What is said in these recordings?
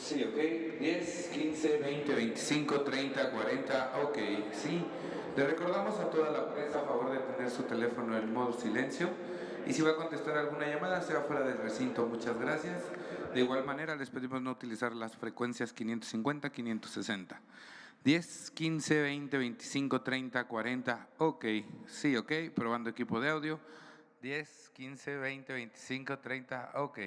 Sí, ok. 10, 15, 20, 25, 30, 40. Ok, sí. Le recordamos a toda la prensa a favor de tener su teléfono en modo silencio. Y si va a contestar alguna llamada, sea fuera del recinto. Muchas gracias. De igual manera, les pedimos no utilizar las frecuencias 550, 560. 10, 15, 20, 25, 30, 40. Ok, sí, ok. Probando equipo de audio. 10, 15, 20, 25, 30. Ok.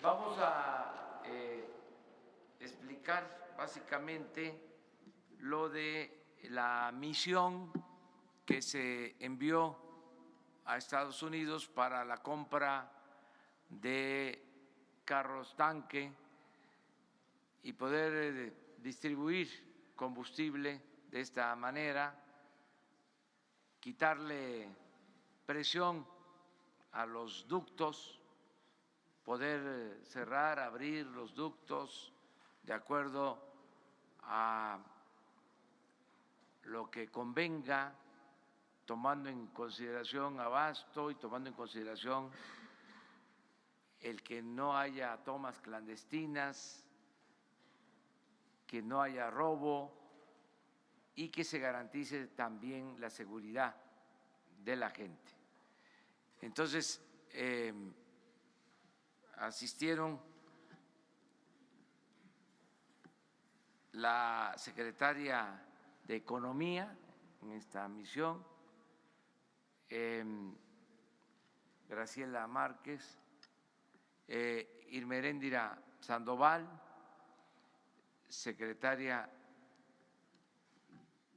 Vamos a explicar básicamente lo de la misión que se envió a Estados Unidos para la compra de carros tanque y poder distribuir combustible de esta manera, quitarle presión a los ductos, poder cerrar, abrir los ductos de acuerdo a lo que convenga, tomando en consideración abasto y tomando en consideración el que no haya tomas clandestinas, que no haya robo y que se garantice también la seguridad de la gente. Entonces, asistieron la secretaria de Economía en esta misión, Graciela Márquez, Irmeréndira Sandoval, secretaria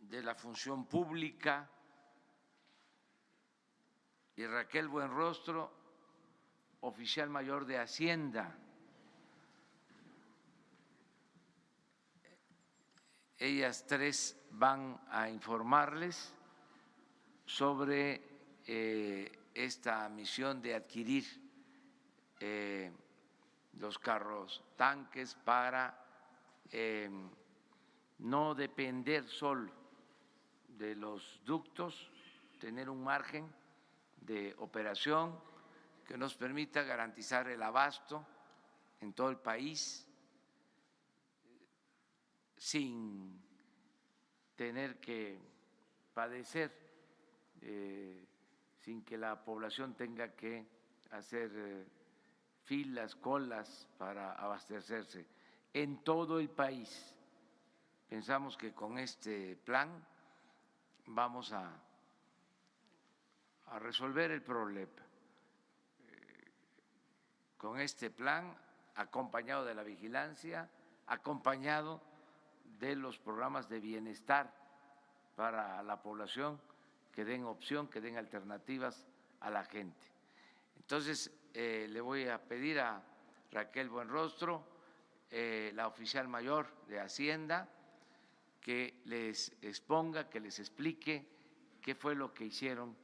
de la Función Pública, y Raquel Buenrostro, oficial mayor de Hacienda. Ellas tres van a informarles sobre esta misión de adquirir los carros tanques para no depender solo de los ductos, tener un margen de operación que nos permita garantizar el abasto en todo el país sin tener que padecer, sin que la población tenga que hacer filas, colas para abastecerse en todo el país. Pensamos que con este plan vamos a resolver el problema. Con este plan, acompañado de la vigilancia, acompañado de los programas de bienestar para la población, que den opción, que den alternativas a la gente. Entonces, le voy a pedir a Raquel Buenrostro, la oficial mayor de Hacienda, que les exponga, que les explique qué fue lo que hicieron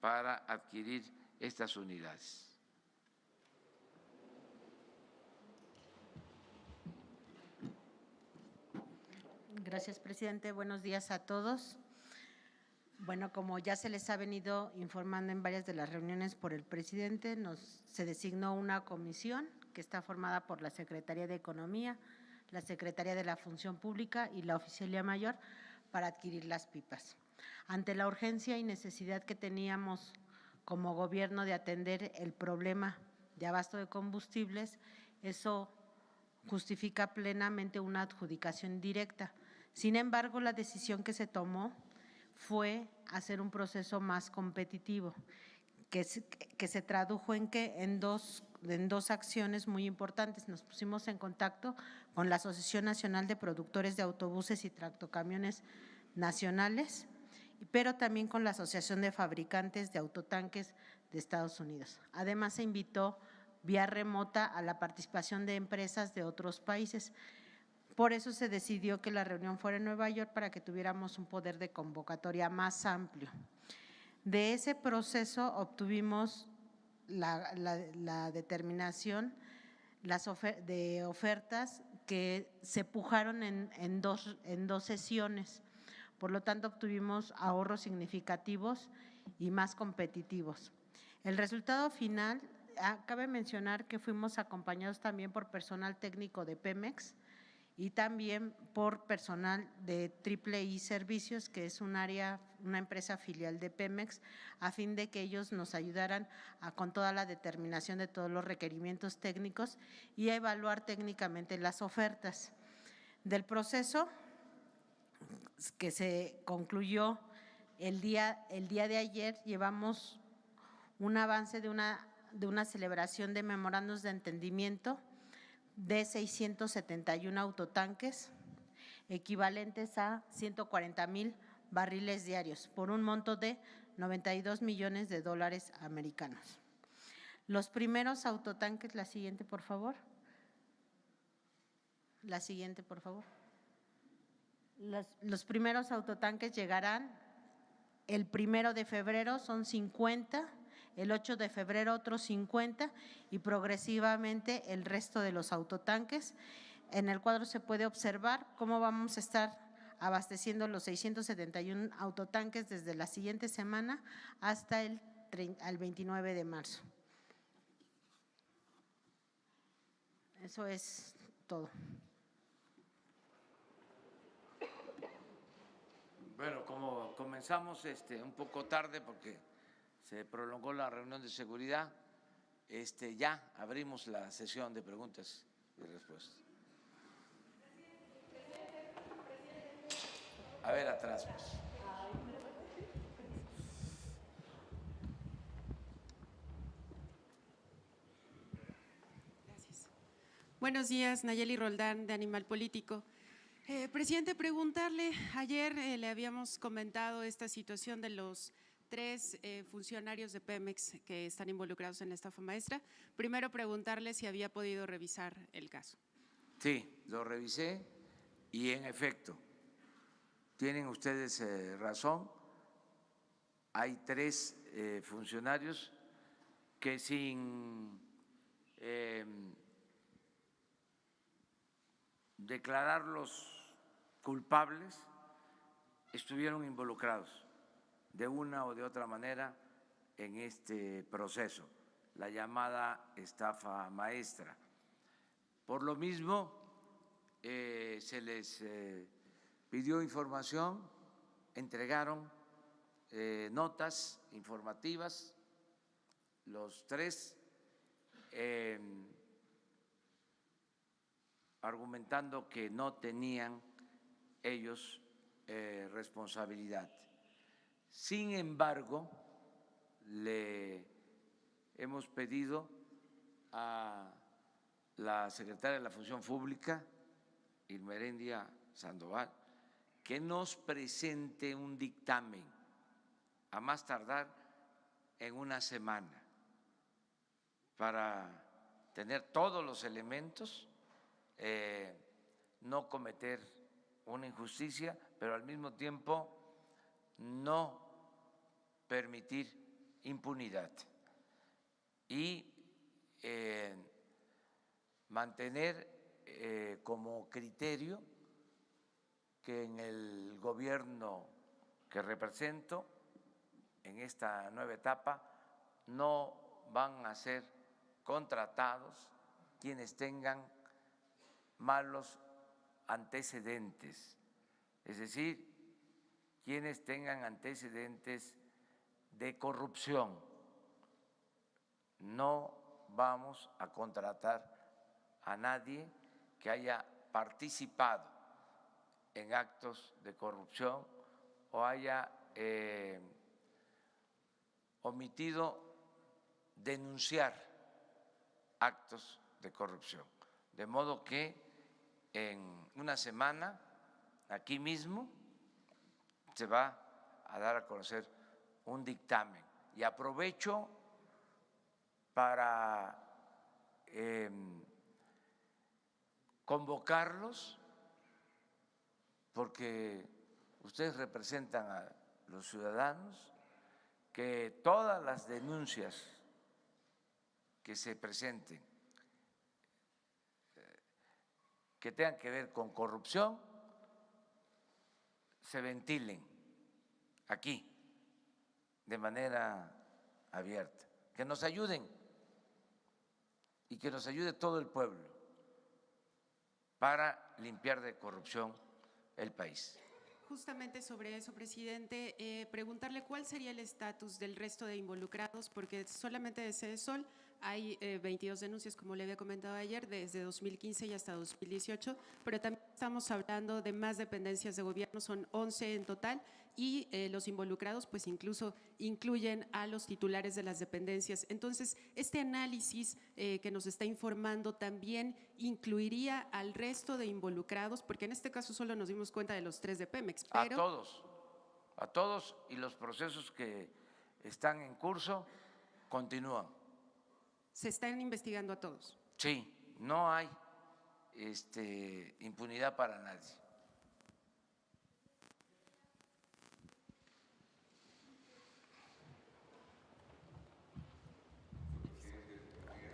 para adquirir estas unidades. Gracias, presidente. Buenos días a todos. Bueno, como ya se les ha venido informando en varias de las reuniones por el presidente, se designó una comisión que está formada por la Secretaría de Economía, la Secretaría de la Función Pública y la Oficialía Mayor para adquirir las pipas. Ante la urgencia y necesidad que teníamos como gobierno de atender el problema de abasto de combustibles, eso justifica plenamente una adjudicación directa. Sin embargo, la decisión que se tomó fue hacer un proceso más competitivo, que se tradujo en dos acciones muy importantes. Nos pusimos en contacto con la Asociación Nacional de Productores de Autobuses y Tractocamiones Nacionales, pero también con la Asociación de Fabricantes de Autotanques de Estados Unidos. Además, se invitó vía remota a la participación de empresas de otros países. Por eso se decidió que la reunión fuera en Nueva York para que tuviéramos un poder de convocatoria más amplio. De ese proceso obtuvimos la determinación de ofertas que se pujaron en dos sesiones. Por lo tanto, obtuvimos ahorros significativos y más competitivos. El resultado final, cabe mencionar que fuimos acompañados también por personal técnico de Pemex y también por personal de Triple I Servicios, que es una empresa filial de Pemex, a fin de que ellos nos ayudaran con toda la determinación de todos los requerimientos técnicos y a evaluar técnicamente las ofertas. Del proceso que se concluyó el día de ayer, llevamos un avance de una de una celebración de memorandos de entendimiento de 671 autotanques, equivalentes a 140,000 barriles diarios, por un monto de 92 millones de dólares americanos. Los primeros autotanques, la siguiente, por favor. La siguiente, por favor. Los primeros autotanques llegarán el 1 de febrero, son 50, el 8 de febrero otros 50 y progresivamente el resto de los autotanques. En el cuadro se puede observar cómo vamos a estar abasteciendo los 671 autotanques desde la siguiente semana hasta el 29 de marzo. Eso es todo. Bueno, como comenzamos un poco tarde porque se prolongó la reunión de seguridad, ya abrimos la sesión de preguntas y respuestas. A ver, atrás, pues. Gracias. Buenos días, Nayeli Roldán, de Animal Político. Presidente, preguntarle, ayer le habíamos comentado esta situación de los 3 funcionarios de Pemex que están involucrados en la estafa maestra. Primero, preguntarle si había podido revisar el caso. Sí, lo revisé y en efecto, tienen ustedes razón, hay 3 funcionarios que sin declararlos culpables estuvieron involucrados de una o de otra manera en este proceso, la llamada estafa maestra. Por lo mismo, se les pidió información, entregaron notas informativas, los 3, argumentando que no tenían ellos responsabilidad. Sin embargo, le hemos pedido a la secretaria de la Función Pública, Irma Herendia Sandoval, que nos presente un dictamen a más tardar en una semana para tener todos los elementos, no cometer una injusticia, pero al mismo tiempo no permitir impunidad y mantener como criterio que en el gobierno que represento en esta nueva etapa no van a ser contratados quienes tengan malos antecedentes, es decir, quienes tengan antecedentes de corrupción. No vamos a contratar a nadie que haya participado en actos de corrupción o haya omitido denunciar actos de corrupción. De modo que en una semana, aquí mismo, se va a dar a conocer un dictamen. Y aprovecho para convocarlos, porque ustedes representan a los ciudadanos, que todas las denuncias que se presenten que tengan que ver con corrupción se ventilen aquí de manera abierta, que nos ayuden y que nos ayude todo el pueblo para limpiar de corrupción el país. Justamente sobre eso, presidente, preguntarle cuál sería el estatus del resto de involucrados, porque solamente de Sedesol hay 22 denuncias, como le había comentado ayer, desde 2015 y hasta 2018, pero también estamos hablando de más dependencias de gobierno, son 11 en total y los involucrados pues incluso incluyen a los titulares de las dependencias. Entonces, este análisis que nos está informando también incluiría al resto de involucrados, porque en este caso solo nos dimos cuenta de los 3 de Pemex. Pero a todos, y los procesos que están en curso continúan. ¿Se están investigando a todos? Sí, no hay impunidad para nadie.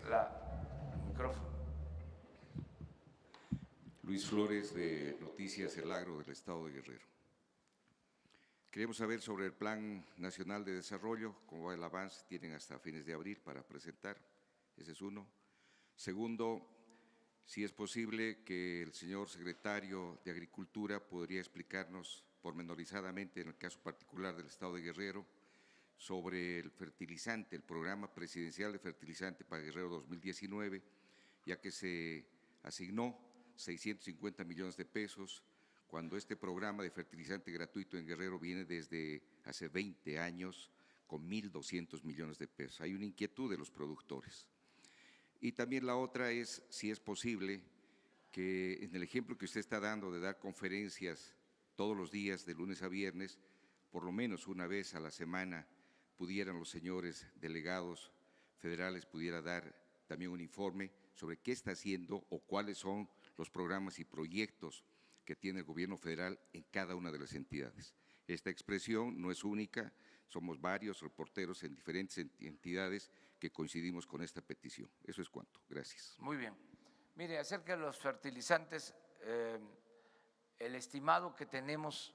El micrófono. Luis Flores, de Noticias El Agro del Estado de Guerrero. Queremos saber sobre el Plan Nacional de Desarrollo, cómo va el avance, tienen hasta fines de abril para presentar, ese es uno. Segundo, si es posible que el señor secretario de Agricultura podría explicarnos pormenorizadamente, en el caso particular del Estado de Guerrero, sobre el fertilizante, el programa presidencial de fertilizante para Guerrero 2019, ya que se asignó 650 millones de pesos, cuando este programa de fertilizante gratuito en Guerrero viene desde hace 20 años con 1.200 millones de pesos. Hay una inquietud de los productores. Y también la otra es si es posible que en el ejemplo que usted está dando de dar conferencias todos los días, de lunes a viernes, por lo menos una vez a la semana, pudieran los señores delegados federales pudiera dar también un informe sobre qué está haciendo o cuáles son los programas y proyectos que tiene el gobierno federal en cada una de las entidades. Esta expresión no es única, somos varios reporteros en diferentes entidades que coincidimos con esta petición. Eso es cuanto. Gracias. Muy bien. Mire, acerca de los fertilizantes, el estimado que tenemos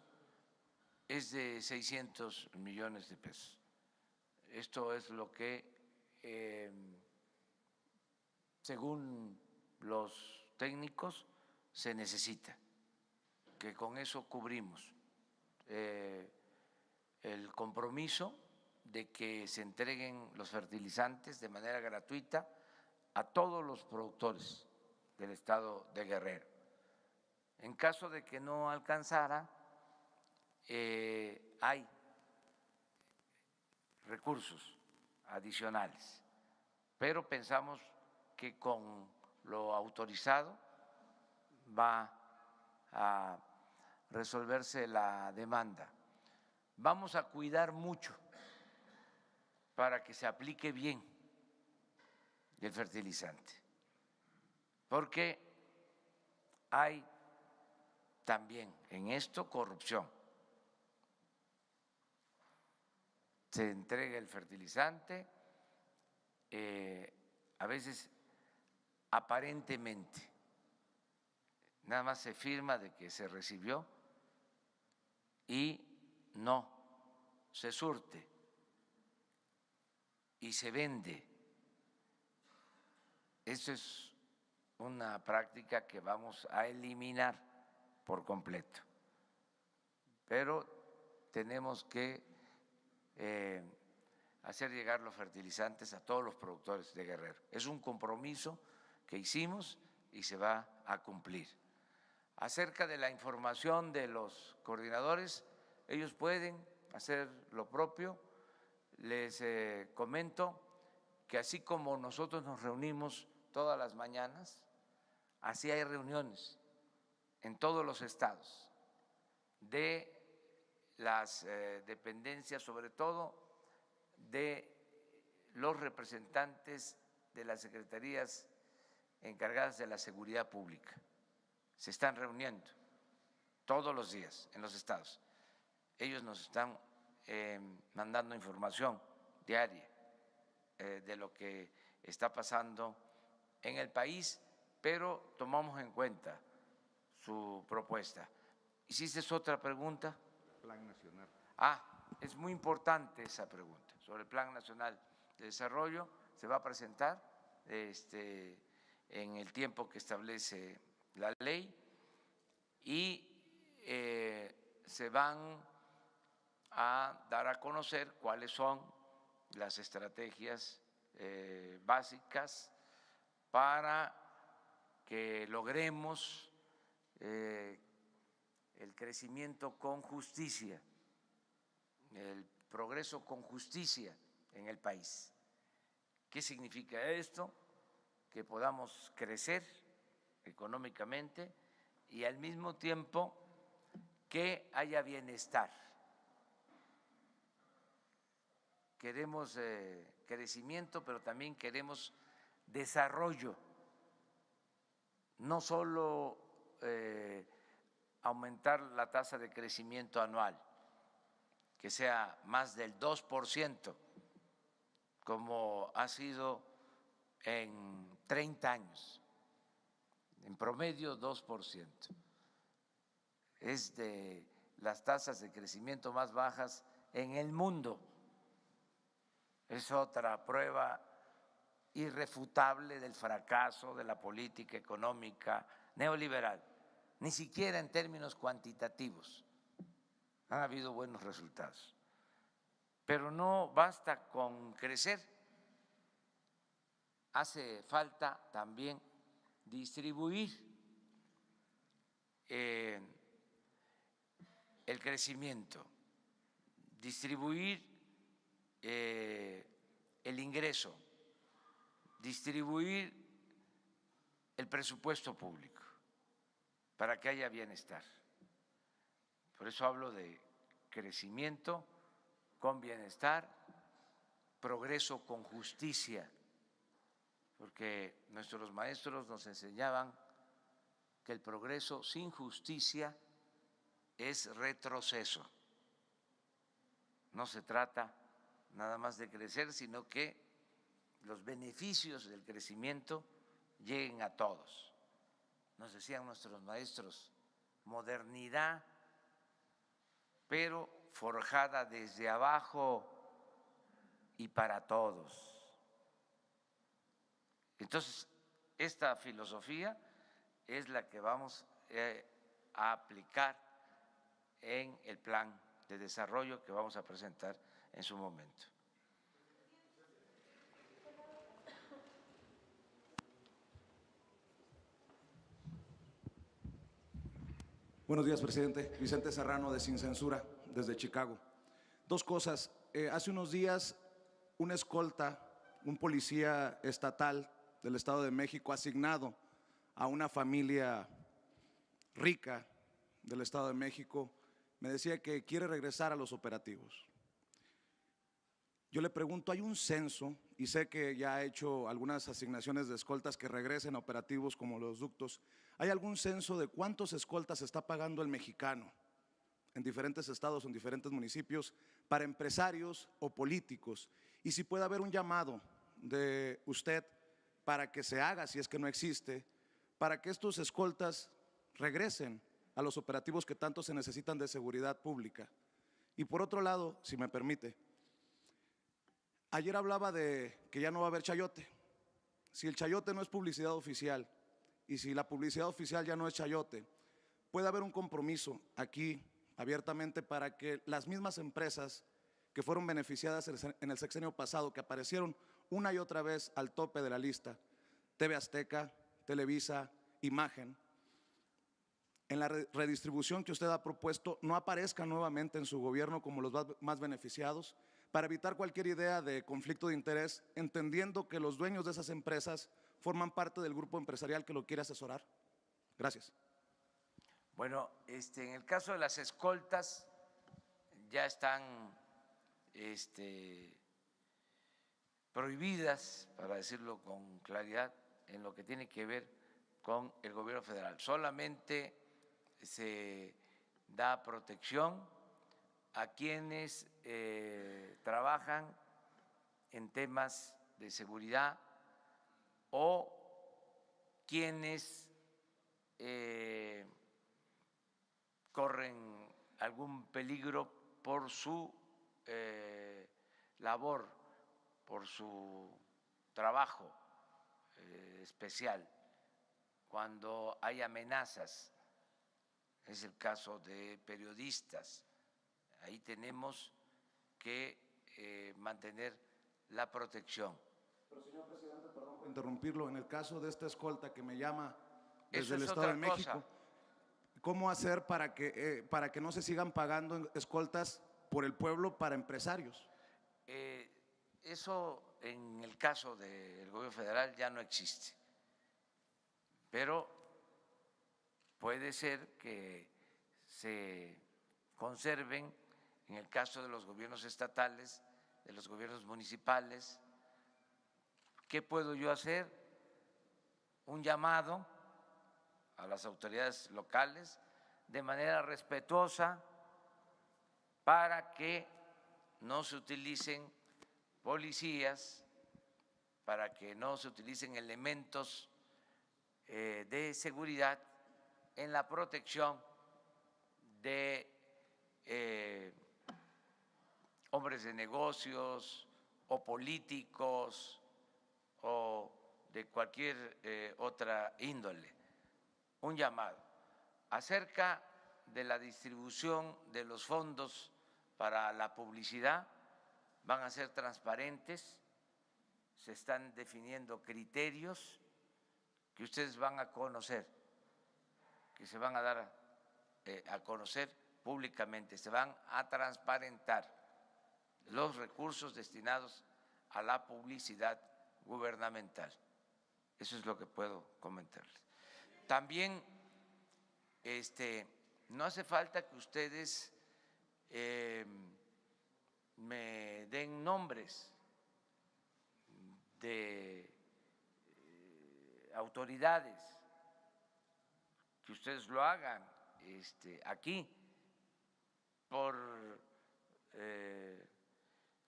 es de 600 millones de pesos. Esto es lo que, según los técnicos, se necesita, que con eso cubrimos el compromiso de que se entreguen los fertilizantes de manera gratuita a todos los productores del estado de Guerrero. En caso de que no alcanzara, hay recursos adicionales, pero pensamos que con lo autorizado va a resolverse la demanda. Vamos a cuidar mucho para que se aplique bien el fertilizante, porque hay también en esto corrupción. Se entrega el fertilizante, a veces aparentemente, nada más se firma de que se recibió y no se surte y se vende. Eso es una práctica que vamos a eliminar por completo, pero tenemos que hacer llegar los fertilizantes a todos los productores de Guerrero. Es un compromiso que hicimos y se va a cumplir. Acerca de la información de los coordinadores, ellos pueden hacer lo propio. Les comento que así como nosotros nos reunimos todas las mañanas, así hay reuniones en todos los estados de las dependencias, sobre todo de los representantes de las secretarías encargadas de la seguridad pública. Se están reuniendo todos los días en los estados. Ellos nos están mandando información diaria de lo que está pasando en el país, pero tomamos en cuenta su propuesta. ¿Hiciste otra pregunta? Plan nacional. Es muy importante esa pregunta sobre el Plan Nacional de Desarrollo. Se va a presentar en el tiempo que establece la ley y se van a dar a conocer cuáles son las estrategias básicas para que logremos el crecimiento con justicia, el progreso con justicia en el país. ¿Qué significa esto? Que podamos crecer económicamente y al mismo tiempo que haya bienestar. Queremos crecimiento, pero también queremos desarrollo, no solo aumentar la tasa de crecimiento anual, que sea más del 2%, como ha sido en 30 años, en promedio 2%. Es de las tasas de crecimiento más bajas en el mundo. Es otra prueba irrefutable del fracaso de la política económica neoliberal. Ni siquiera en términos cuantitativos han habido buenos resultados. Pero no basta con crecer, hace falta también distribuir el crecimiento, distribuir el ingreso, distribuir el presupuesto público para que haya bienestar. Por eso hablo de crecimiento con bienestar, progreso con justicia, porque nuestros maestros nos enseñaban que el progreso sin justicia es retroceso. No se trata nada más de crecer, sino que los beneficios del crecimiento lleguen a todos. Nos decían nuestros maestros, modernidad, pero forjada desde abajo y para todos. Entonces, esta filosofía es la que vamos a aplicar en el plan de desarrollo que vamos a presentar en su momento. Buenos días, presidente. Vicente Serrano, de Sin Censura, desde Chicago. Dos cosas. Hace unos días, una escolta, un policía estatal del Estado de México asignado a una familia rica del Estado de México, me decía que quiere regresar a los operativos. Yo le pregunto, ¿hay un censo? Y sé que ya ha hecho algunas asignaciones de escoltas que regresen a operativos como los ductos. ¿Hay algún censo de cuántos escoltas está pagando el mexicano en diferentes estados, en diferentes municipios, para empresarios o políticos? Y si puede haber un llamado de usted para que se haga, si es que no existe, para que estos escoltas regresen a los operativos que tanto se necesitan de seguridad pública. Y por otro lado, si me permite, ayer hablaba de que ya no va a haber chayote. Si el chayote no es publicidad oficial y si la publicidad oficial ya no es chayote, puede haber un compromiso aquí abiertamente para que las mismas empresas que fueron beneficiadas en el sexenio pasado, que aparecieron una y otra vez al tope de la lista, TV Azteca, Televisa, Imagen, en la redistribución que usted ha propuesto, no aparezcan nuevamente en su gobierno como los más beneficiados, para evitar cualquier idea de conflicto de interés, entendiendo que los dueños de esas empresas forman parte del grupo empresarial que lo quiere asesorar. Gracias. Bueno, en el caso de las escoltas ya están prohibidas, para decirlo con claridad, en lo que tiene que ver con el gobierno federal. Solamente se da protección a quienes trabajan en temas de seguridad o quienes corren algún peligro por su labor, por su trabajo especial, cuando hay amenazas. Es el caso de periodistas. Ahí tenemos que mantener la protección. Pero, señor presidente, perdón por interrumpirlo, en el caso de esta escolta que me llama desde Eso es el Estado otra de México, cosa. ¿Cómo hacer para que no se sigan pagando escoltas por el pueblo para empresarios? Eso en el caso del gobierno federal ya no existe, pero puede ser que se conserven en el caso de los gobiernos estatales, de los gobiernos municipales. ¿Qué puedo yo hacer? Un llamado a las autoridades locales de manera respetuosa para que no se utilicen policías, para que no se utilicen elementos de seguridad en la protección de hombres de negocios o políticos o de cualquier otra índole. Un llamado acerca de la distribución de los fondos para la publicidad, van a ser transparentes, se están definiendo criterios que ustedes van a conocer, que se van a dar a conocer públicamente, se van a transparentar los recursos destinados a la publicidad gubernamental. Eso es lo que puedo comentarles. También no hace falta que ustedes me den nombres de autoridades, que ustedes lo hagan aquí por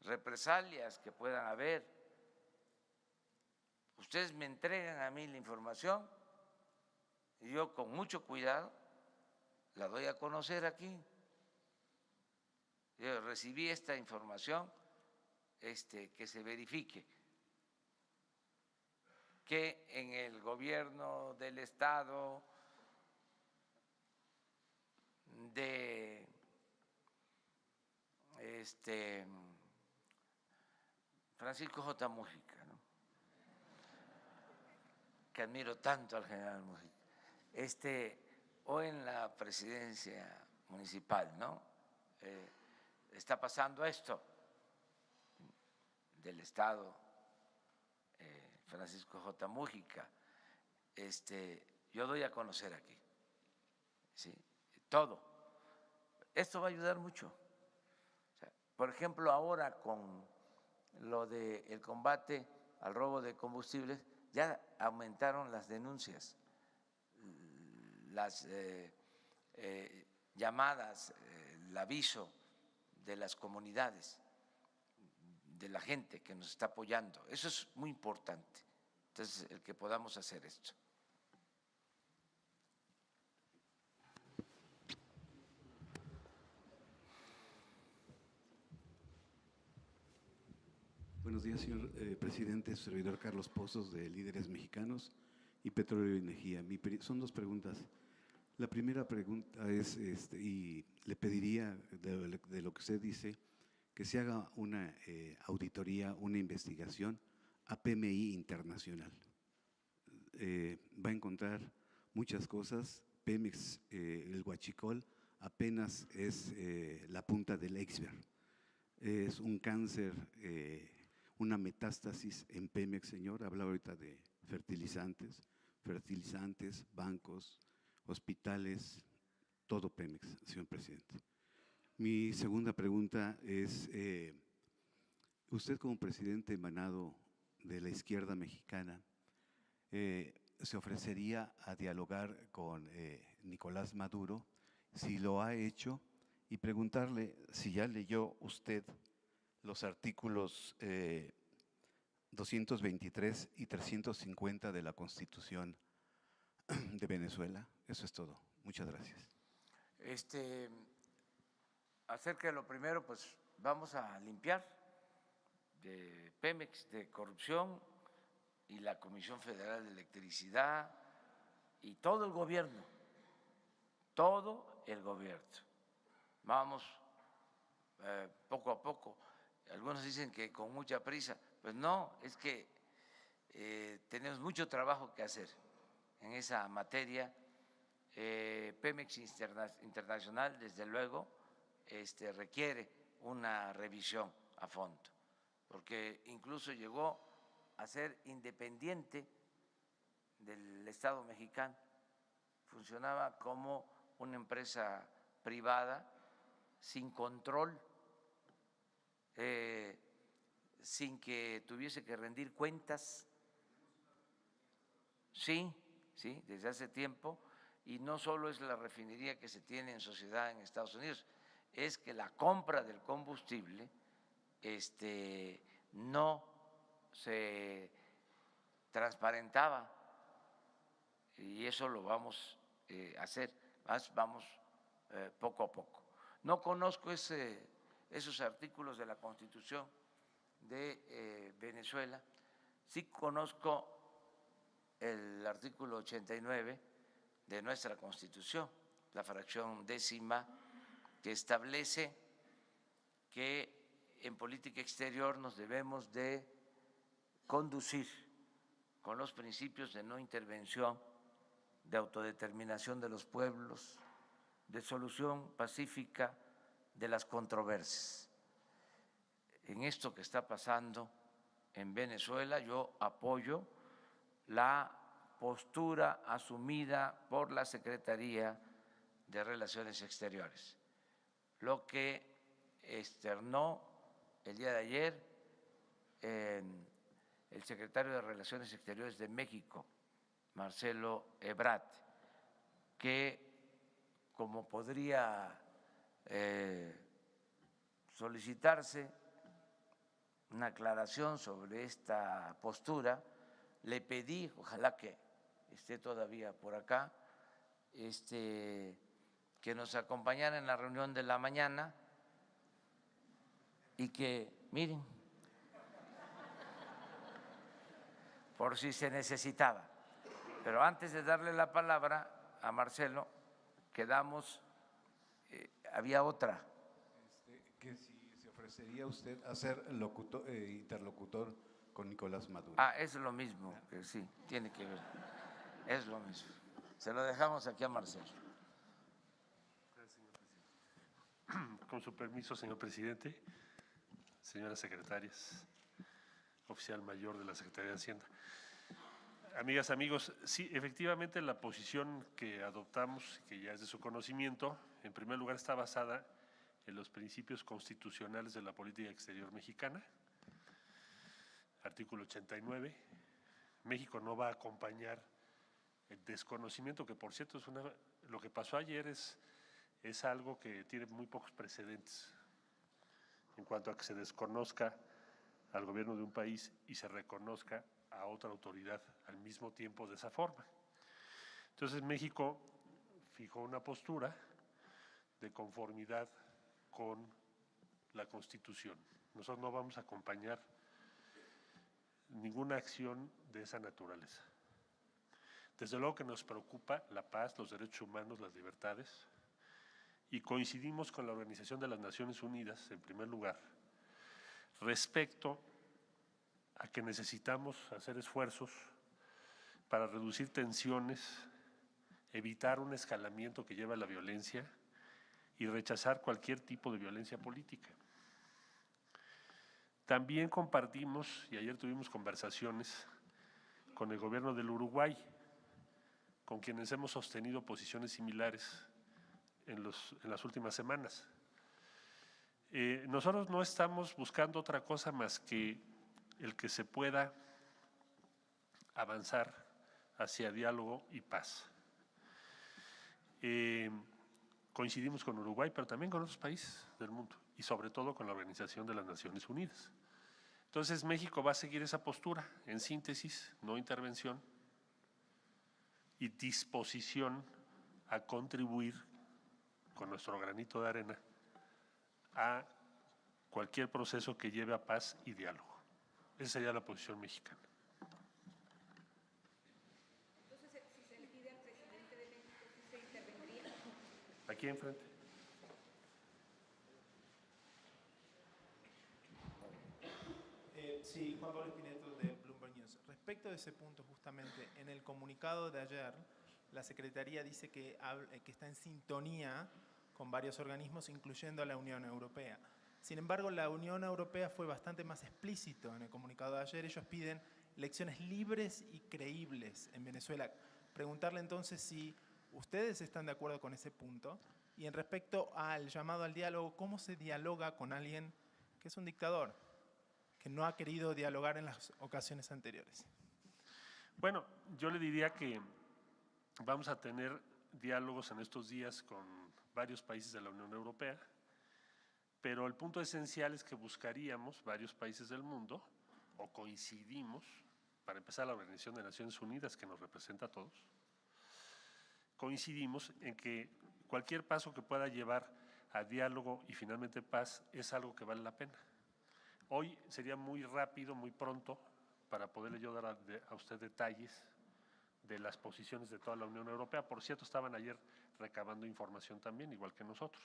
represalias que puedan haber. Ustedes me entregan a mí la información y yo con mucho cuidado la doy a conocer aquí. Yo recibí esta información, que se verifique que en el gobierno del estado de Francisco J. Mújica, ¿no?, que admiro tanto al general Mújica, o en la presidencia municipal, ¿no? Está pasando esto del estado Francisco J. Mújica, yo doy a conocer aquí, ¿sí?, todo. Esto va a ayudar mucho. O sea, por ejemplo, ahora con lo del combate al robo de combustibles, ya aumentaron las denuncias, las llamadas, el aviso de las comunidades, de la gente que nos está apoyando. Eso es muy importante. Entonces, el que podamos hacer esto. Buenos días, señor presidente. Su servidor Carlos Pozos, de Líderes Mexicanos y Petróleo y Energía. Son dos preguntas. La primera pregunta es, y le pediría de lo que usted dice, que se haga una auditoría, una investigación a PMI Internacional. Va a encontrar muchas cosas. Pemex, el huachicol, apenas es la punta del iceberg. Es un cáncer, una metástasis en Pemex, señor. Hablaba ahorita de fertilizantes, bancos, hospitales, todo Pemex, señor presidente. Mi segunda pregunta es, usted como presidente emanado de la izquierda mexicana, ¿se ofrecería a dialogar con Nicolás Maduro? Si lo ha hecho, y preguntarle si ya leyó usted los artículos 223 y 350 de la Constitución de Venezuela. Eso es todo. Muchas gracias. Acerca de lo primero, pues vamos a limpiar de Pemex de corrupción, y la Comisión Federal de Electricidad y todo el gobierno, Vamos poco a poco. Algunos dicen que con mucha prisa. Pues no, es que tenemos mucho trabajo que hacer en esa materia. Pemex Internacional, desde luego, requiere una revisión a fondo, porque incluso llegó a ser independiente del Estado mexicano, funcionaba como una empresa privada sin control, sin que tuviese que rendir cuentas. Sí, desde hace tiempo, y no solo es la refinería que se tiene en sociedad en Estados Unidos, es que la compra del combustible no se transparentaba, y eso lo vamos a hacer, vamos poco a poco. No conozco esos artículos de la Constitución de Venezuela, sí conozco el artículo 89 de nuestra Constitución, la fracción 10ª, que establece que en política exterior nos debemos de conducir con los principios de no intervención, de autodeterminación de los pueblos, de solución pacífica de las controversias. En esto que está pasando en Venezuela, yo apoyo la postura asumida por la Secretaría de Relaciones Exteriores, lo que externó el día de ayer el secretario de Relaciones Exteriores de México, Marcelo Ebrard, que como podría solicitarse una aclaración sobre esta postura, le pedí, ojalá que esté todavía por acá, que nos acompañara en la reunión de la mañana y que, miren, por si se necesitaba. Pero antes de darle la palabra a Marcelo, quedamos, había otra. Que si se ofrecería usted a ser interlocutor con Nicolás Maduro. Es lo mismo, que sí, tiene que ver, es lo mismo. Se lo dejamos aquí a Marcelo. Gracias, señor presidente. Con su permiso, señor presidente, señoras secretarias, oficial mayor de la Secretaría de Hacienda. Amigas, amigos, sí, efectivamente la posición que adoptamos, que ya es de su conocimiento, en primer lugar está basada en los principios constitucionales de la política exterior mexicana. Artículo 89, México no va a acompañar el desconocimiento, que por cierto lo que pasó ayer es algo que tiene muy pocos precedentes en cuanto a que se desconozca al gobierno de un país y se reconozca a otra autoridad al mismo tiempo de esa forma. Entonces México fijó una postura de conformidad con la Constitución. Nosotros no vamos a acompañar ninguna acción de esa naturaleza. Desde luego que nos preocupa la paz, los derechos humanos, las libertades, y coincidimos con la Organización de las Naciones Unidas, en primer lugar, respecto a que necesitamos hacer esfuerzos para reducir tensiones, evitar un escalamiento que lleva a la violencia y rechazar cualquier tipo de violencia política. También compartimos, y ayer tuvimos conversaciones con el gobierno del Uruguay, con quienes hemos sostenido posiciones similares en las últimas semanas. Nosotros no estamos buscando otra cosa más que el que se pueda avanzar hacia diálogo y paz. Coincidimos con Uruguay, pero también con otros países del mundo y sobre todo con la Organización de las Naciones Unidas. Entonces México va a seguir esa postura, en síntesis, no intervención y disposición a contribuir con nuestro granito de arena a cualquier proceso que lleve a paz y diálogo. Esa sería la posición mexicana. Entonces, si se le pide al presidente de México, ¿sí se intervendría? Aquí enfrente. Sí, Juan Pablo Espineto de Bloomberg News. Respecto de ese punto, justamente, en el comunicado de ayer, la Secretaría dice que está en sintonía con varios organismos, incluyendo a la Unión Europea. Sin embargo, la Unión Europea fue bastante más explícito en el comunicado de ayer. Ellos piden elecciones libres y creíbles en Venezuela. Preguntarle entonces si ustedes están de acuerdo con ese punto. Y en respecto al llamado al diálogo, ¿cómo se dialoga con alguien que es un dictador, que no ha querido dialogar en las ocasiones anteriores? Bueno, yo le diría que vamos a tener diálogos en estos días con varios países de la Unión Europea, pero el punto esencial es que buscaríamos varios países del mundo, o coincidimos, para empezar la Organización de Naciones Unidas, que nos representa a todos, coincidimos en que cualquier paso que pueda llevar a diálogo y finalmente paz es algo que vale la pena. Hoy sería muy rápido, muy pronto, para poderle yo dar a usted detalles de las posiciones de toda la Unión Europea. Por cierto, estaban ayer recabando información también, igual que nosotros.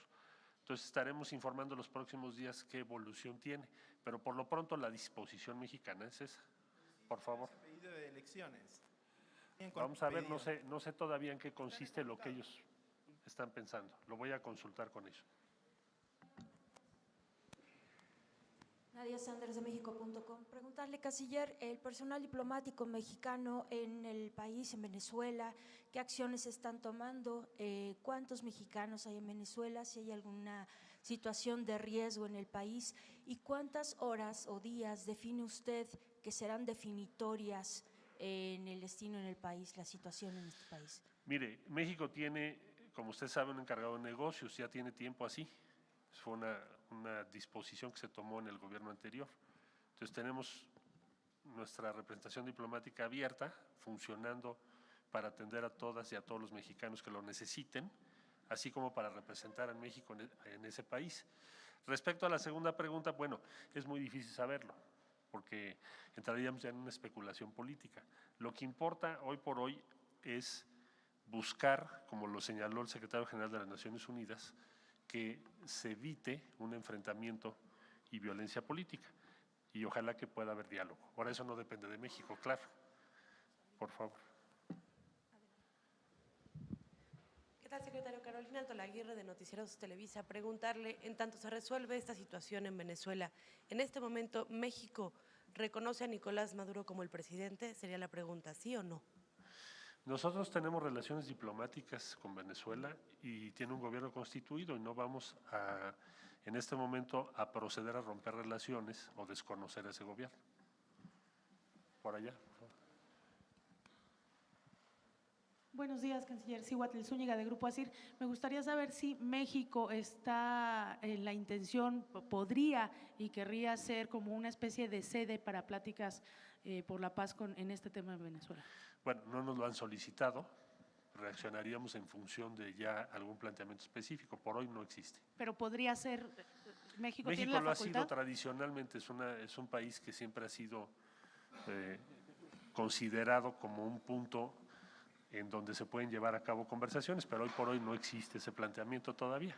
Entonces estaremos informando los próximos días qué evolución tiene, pero por lo pronto la disposición mexicana es esa. Por favor. Pedido de elecciones. Vamos a ver, no sé todavía en qué consiste lo que ellos están pensando. Lo voy a consultar con ellos. Nadia Sanders de México.com. Preguntarle, canciller, el personal diplomático mexicano en el país, en Venezuela, ¿qué acciones están tomando? ¿Cuántos mexicanos hay en Venezuela? Si hay alguna situación de riesgo en el país. ¿Y cuántas horas o días define usted que serán definitorias en el destino en el país, la situación en este país? Mire, México tiene, como usted sabe, un encargado de negocios, ya tiene tiempo así. Fue una disposición que se tomó en el gobierno anterior. Entonces tenemos nuestra representación diplomática abierta, funcionando para atender a todas y a todos los mexicanos que lo necesiten, así como para representar a México en ese país. Respecto a la segunda pregunta, bueno, es muy difícil saberlo, porque entraríamos ya en una especulación política. Lo que importa hoy por hoy es buscar, como lo señaló el secretario general de las Naciones Unidas, que se evite un enfrentamiento y violencia política, y ojalá que pueda haber diálogo. Ahora, eso no depende de México, claro. Por favor. ¿Qué tal, secretario? Carolina Altolaguirre, de Noticieros Televisa. Preguntarle, en tanto se resuelve esta situación en Venezuela, en este momento, ¿México reconoce a Nicolás Maduro como el presidente? Sería la pregunta, ¿sí o no? Nosotros tenemos relaciones diplomáticas con Venezuela y tiene un gobierno constituido y no vamos en este momento a proceder a romper relaciones o desconocer a ese gobierno. Por allá, por favor. Buenos días, canciller. Cihuatl Zúñiga, de Grupo ASIR. Me gustaría saber si México está en la intención, podría y querría ser como una especie de sede para pláticas por la paz en este tema de Venezuela. Bueno, no nos lo han solicitado, reaccionaríamos en función de ya algún planteamiento específico, por hoy no existe. Pero podría ser, México tiene la lo ha facultad. sido tradicionalmente, es un país que siempre ha sido considerado como un punto en donde se pueden llevar a cabo conversaciones, pero hoy por hoy no existe ese planteamiento todavía.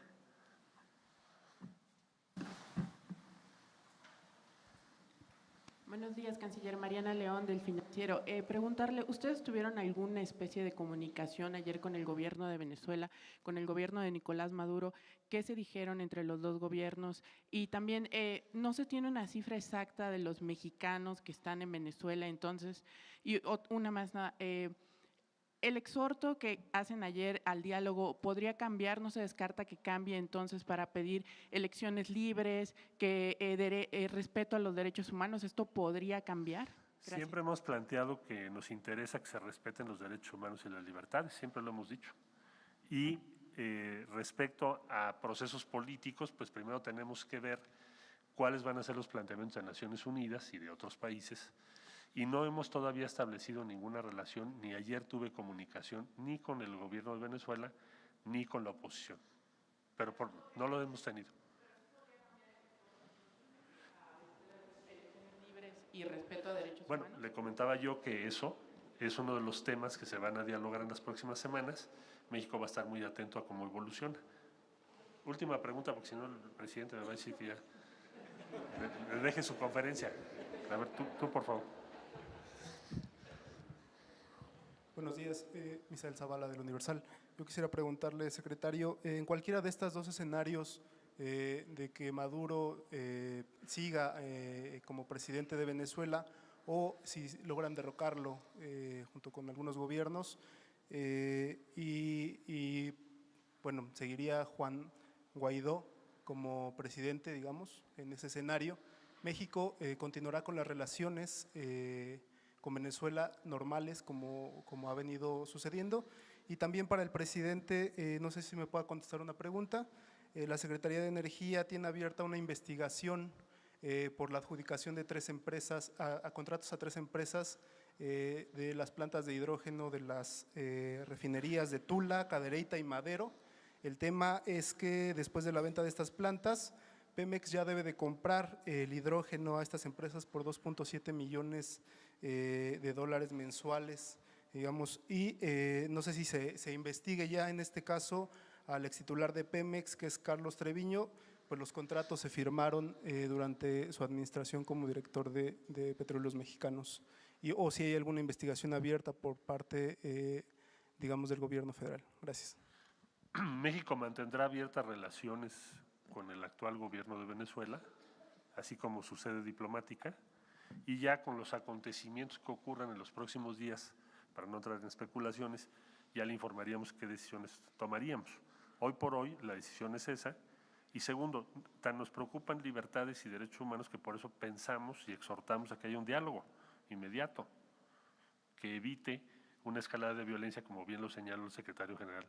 Buenos días, canciller. Mariana León, del Financiero. Preguntarle, ¿ustedes tuvieron alguna especie de comunicación ayer con el gobierno de Venezuela, con el gobierno de Nicolás Maduro? ¿Qué se dijeron entre los dos gobiernos? Y también, no se tiene una cifra exacta de los mexicanos que están en Venezuela, entonces, y una más nada, el exhorto que hacen ayer al diálogo, ¿podría cambiar? ¿No se descarta que cambie entonces para pedir elecciones libres, que respeto a los derechos humanos? ¿Esto podría cambiar? Gracias. Siempre hemos planteado que nos interesa que se respeten los derechos humanos y las libertades, siempre lo hemos dicho. Y respecto a procesos políticos, pues primero tenemos que ver cuáles van a ser los planteamientos de Naciones Unidas y de otros países. Y no hemos todavía establecido ninguna relación, ni ayer tuve comunicación ni con el gobierno de Venezuela, ni con la oposición. Pero no lo hemos tenido. Y respeto a derechos humanos. Bueno, le comentaba yo que eso es uno de los temas que se van a dialogar en las próximas semanas. México va a estar muy atento a cómo evoluciona. Última pregunta, porque si no el presidente me va a decir que ya le deje su conferencia. A ver, tú por favor. Buenos días, Misael Zavala del Universal. Yo quisiera preguntarle, secretario, en cualquiera de estos dos escenarios de que Maduro siga como presidente de Venezuela o si logran derrocarlo junto con algunos gobiernos y bueno, seguiría Juan Guaidó como presidente, digamos, en ese escenario, México continuará con las relaciones con Venezuela normales como ha venido sucediendo. Y también para el presidente, no sé si me pueda contestar una pregunta, la Secretaría de Energía tiene abierta una investigación por la adjudicación de 3 empresas, a contratos a 3 empresas de las plantas de hidrógeno de las refinerías de Tula, Cadereyta y Madero. El tema es que después de la venta de estas plantas, Pemex ya debe de comprar el hidrógeno a estas empresas por 2.7 millones de dólares mensuales, digamos, y no sé si se investigue ya en este caso al extitular de Pemex, que es Carlos Treviño, pues los contratos se firmaron durante su administración como director de Petróleos Mexicanos, o si hay alguna investigación abierta por parte, digamos, del gobierno federal. Gracias. México mantendrá abiertas relaciones con el actual gobierno de Venezuela, así como su sede diplomática, y ya con los acontecimientos que ocurran en los próximos días, para no entrar en especulaciones, ya le informaríamos qué decisiones tomaríamos. Hoy por hoy la decisión es esa, y segundo, tan nos preocupan libertades y derechos humanos que por eso pensamos y exhortamos a que haya un diálogo inmediato, que evite una escalada de violencia, como bien lo señaló el secretario general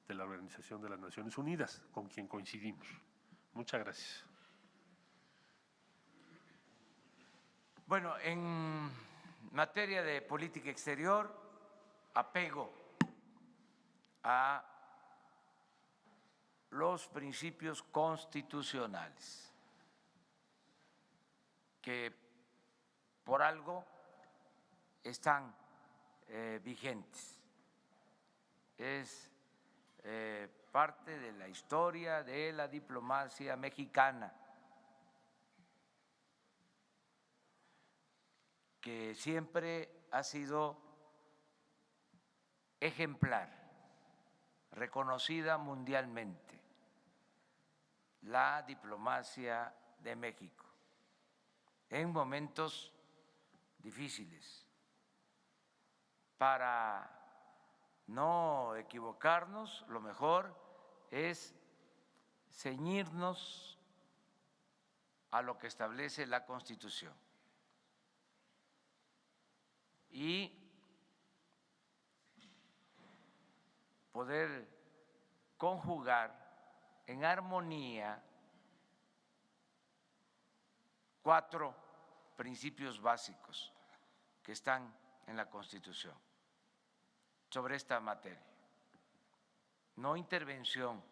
de la Organización de las Naciones Unidas, con quien coincidimos. Muchas gracias. Bueno, en materia de política exterior, apego a los principios constitucionales, que por algo están vigentes. Es parte de la historia de la diplomacia mexicana, que siempre ha sido ejemplar, reconocida mundialmente, la diplomacia de México en momentos difíciles. Para no equivocarnos, lo mejor es ceñirnos a lo que establece la Constitución y poder conjugar en armonía 4 principios básicos que están en la Constitución sobre esta materia. No intervención,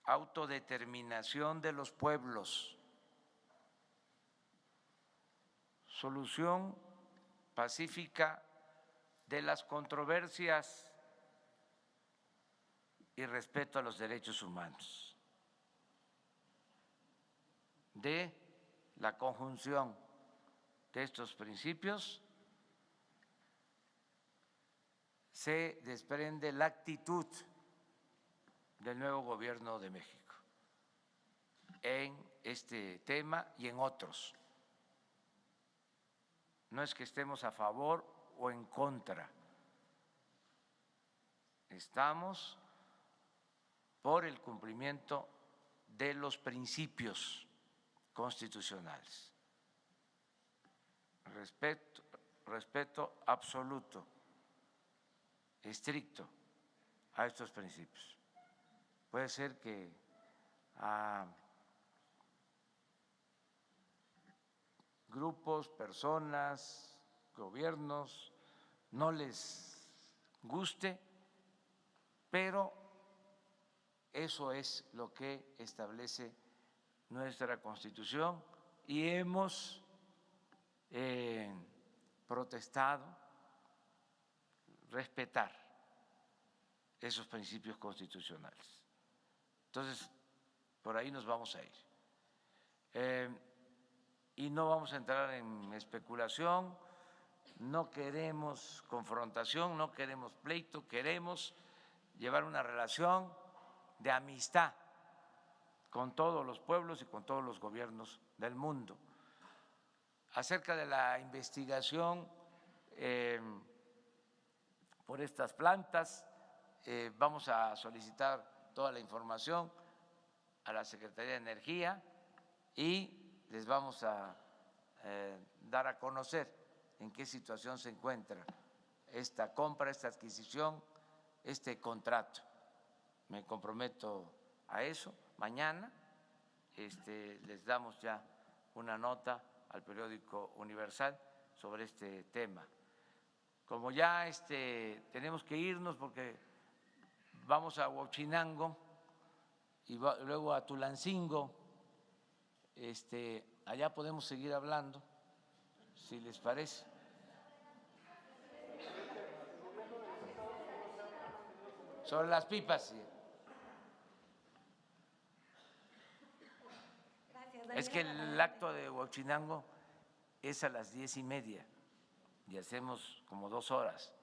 autodeterminación de los pueblos, solución pacífica de las controversias y respeto a los derechos humanos. De la conjunción de estos principios se desprende la actitud del nuevo gobierno de México en este tema y en otros. No es que estemos a favor o en contra, estamos por el cumplimiento de los principios constitucionales. Respeto absoluto, estricto a estos principios. Puede ser que a grupos, personas, gobiernos no les guste, pero eso es lo que establece nuestra Constitución y hemos protestado respetar esos principios constitucionales. Entonces, por ahí nos vamos a ir. Y no vamos a entrar en especulación no queremos confrontación, no queremos pleito, queremos llevar una relación de amistad con todos los pueblos y con todos los gobiernos del mundo. Acerca de la investigación por estas plantas, vamos a solicitar toda la información a la Secretaría de Energía y les vamos a dar a conocer en qué situación se encuentra esta compra, esta adquisición, este contrato. Me comprometo a eso. Mañana les damos ya una nota al periódico Universal sobre este tema. Como ya tenemos que irnos porque vamos a Huachinango y luego a Tulancingo, allá podemos seguir hablando, si les parece. Sobre las pipas, sí. Es que el acto de Huachinango es a las 10:30 y hacemos como 2 horas.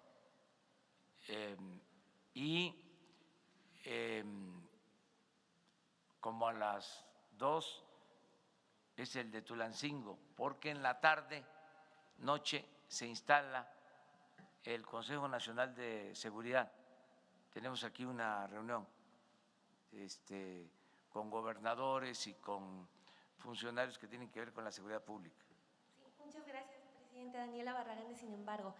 Como a las 2 es el de Tulancingo, porque en la tarde, noche, se instala el Consejo Nacional de Seguridad. Tenemos aquí una reunión con gobernadores y con funcionarios que tienen que ver con la seguridad pública. Sí, muchas gracias, presidente. Daniela Barragán de Sin embargo.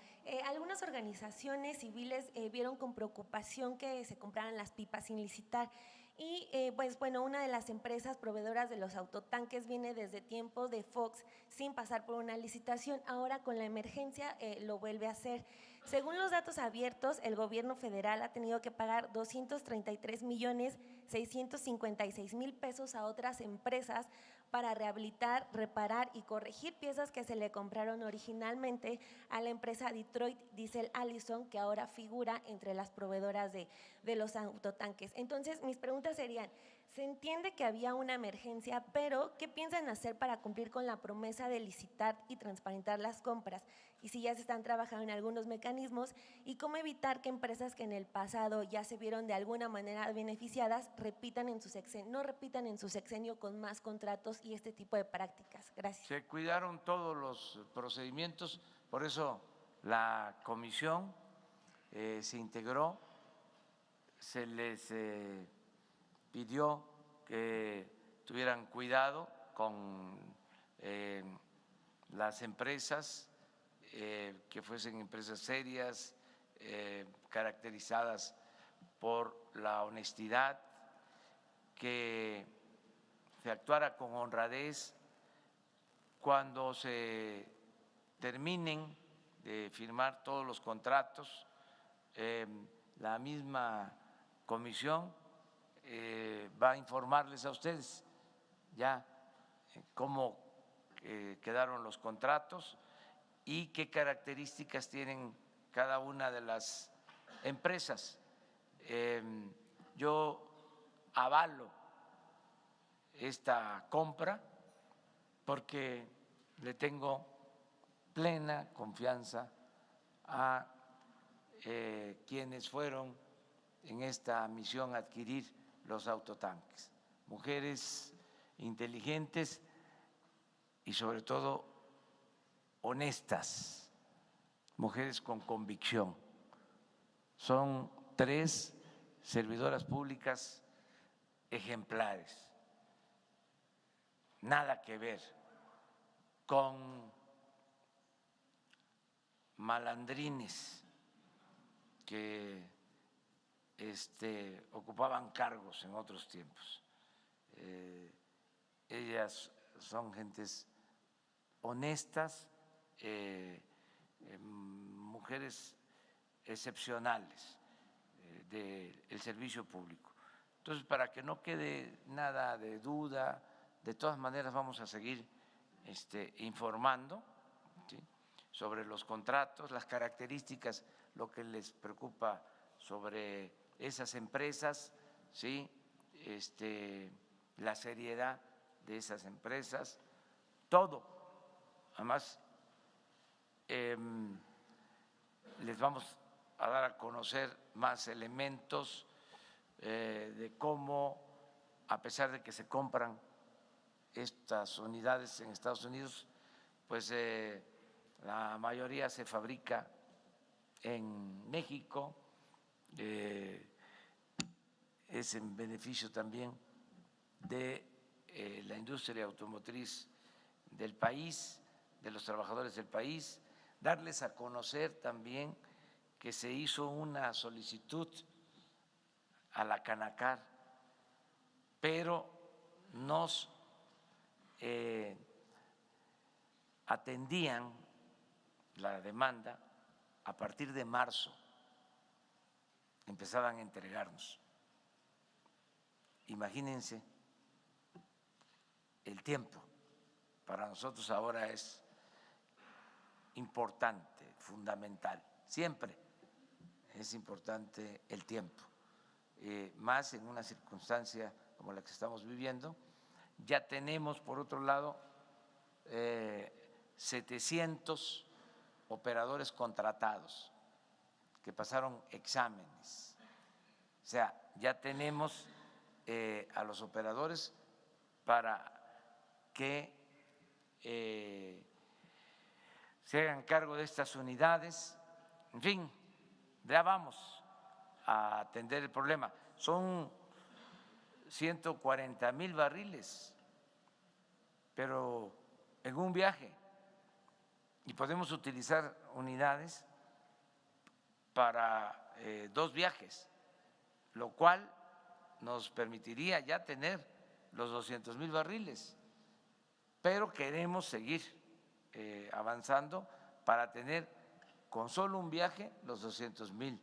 Algunas organizaciones civiles vieron con preocupación que se compraran las pipas sin licitar. Y pues bueno, una de las empresas proveedoras de los autotanques viene desde tiempos de Fox sin pasar por una licitación. Ahora con la emergencia lo vuelve a hacer. Según los datos abiertos, el gobierno federal ha tenido que pagar 233.656.000 pesos a otras empresas para rehabilitar, reparar y corregir piezas que se le compraron originalmente a la empresa Detroit Diesel Allison, que ahora figura entre las proveedoras de los autotanques. Entonces, mis preguntas serían, se entiende que había una emergencia, pero ¿qué piensan hacer para cumplir con la promesa de licitar y transparentar las compras? Y si ya se están trabajando en algunos mecanismos, y cómo evitar que empresas que en el pasado ya se vieron de alguna manera beneficiadas no repitan en su sexenio con más contratos y este tipo de prácticas. Gracias. Se cuidaron todos los procedimientos, por eso la comisión se integró, se les pidió que tuvieran cuidado con las empresas, que fuesen empresas serias, caracterizadas por la honestidad, que se actuara con honradez. Cuando se terminen de firmar todos los contratos, la misma comisión va a informarles a ustedes ya cómo quedaron los contratos y qué características tienen cada una de las empresas. Yo avalo esta compra porque le tengo plena confianza a quienes fueron en esta misión a adquirir los autotanques, mujeres inteligentes y sobre todo honestas, mujeres con convicción. Son 3 servidoras públicas ejemplares, nada que ver con malandrines que ocupaban cargos en otros tiempos. Ellas son gentes honestas, mujeres excepcionales del servicio público. Entonces, para que no quede nada de duda, de todas maneras vamos a seguir informando, ¿sí?, sobre los contratos, las características, lo que les preocupa sobre esas empresas, ¿sí?, la seriedad de esas empresas, todo. Además, les vamos a dar a conocer más elementos de cómo, a pesar de que se compran estas unidades en Estados Unidos, pues la mayoría se fabrica en México, es en beneficio también de la industria automotriz del país, de los trabajadores del país, darles a conocer también que se hizo una solicitud a la Canacar, pero nos atendían la demanda a partir de marzo, empezaban a entregarnos. Imagínense el tiempo. Para nosotros ahora es importante, fundamental. Siempre es importante el tiempo, más en una circunstancia como la que estamos viviendo. Ya tenemos, por otro lado, 700 operadores contratados que pasaron exámenes. O sea, ya tenemos a los operadores para que se hagan cargo de estas unidades. En fin, ya vamos a atender el problema. Son 140,000 barriles, pero en un viaje, y podemos utilizar unidades para 2 viajes, lo cual nos permitiría ya tener los 200,000 barriles, pero queremos seguir avanzando para tener con solo un viaje los 200,000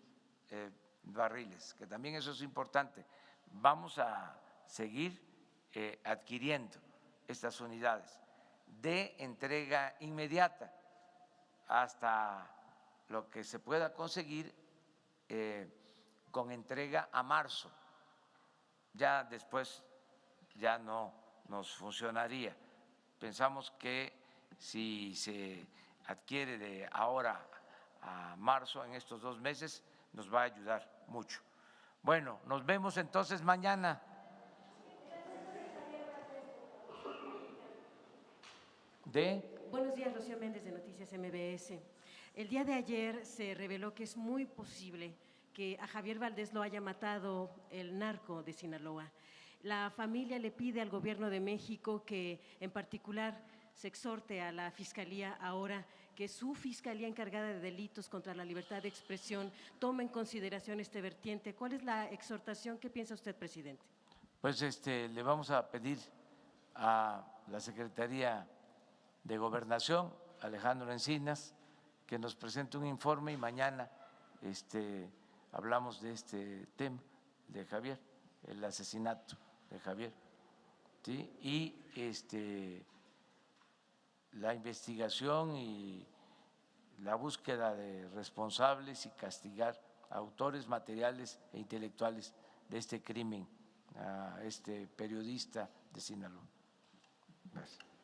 barriles, que también eso es importante. Vamos a seguir adquiriendo estas unidades de entrega inmediata hasta lo que se pueda conseguir con entrega a marzo. Ya después ya no nos funcionaría. Pensamos que si se adquiere de ahora a marzo, en estos 2 meses, nos va a ayudar mucho. Bueno, nos vemos entonces mañana. Buenos días, Rocío Méndez de Noticias MBS. El día de ayer se reveló que es muy posible que a Javier Valdés lo haya matado el narco de Sinaloa. La familia le pide al gobierno de México que en particular se exhorte a la Fiscalía ahora que su Fiscalía encargada de delitos contra la libertad de expresión tome en consideración este vertiente. ¿Cuál es la exhortación? ¿Qué piensa usted, presidente? Pues le vamos a pedir a la Secretaría de Gobernación, Alejandro Encinas, que nos presente un informe y mañana hablamos de este tema de Javier, el asesinato de Javier, ¿sí? Y la investigación y la búsqueda de responsables y castigar a autores materiales e intelectuales de este crimen, a este periodista de Sinaloa. Gracias.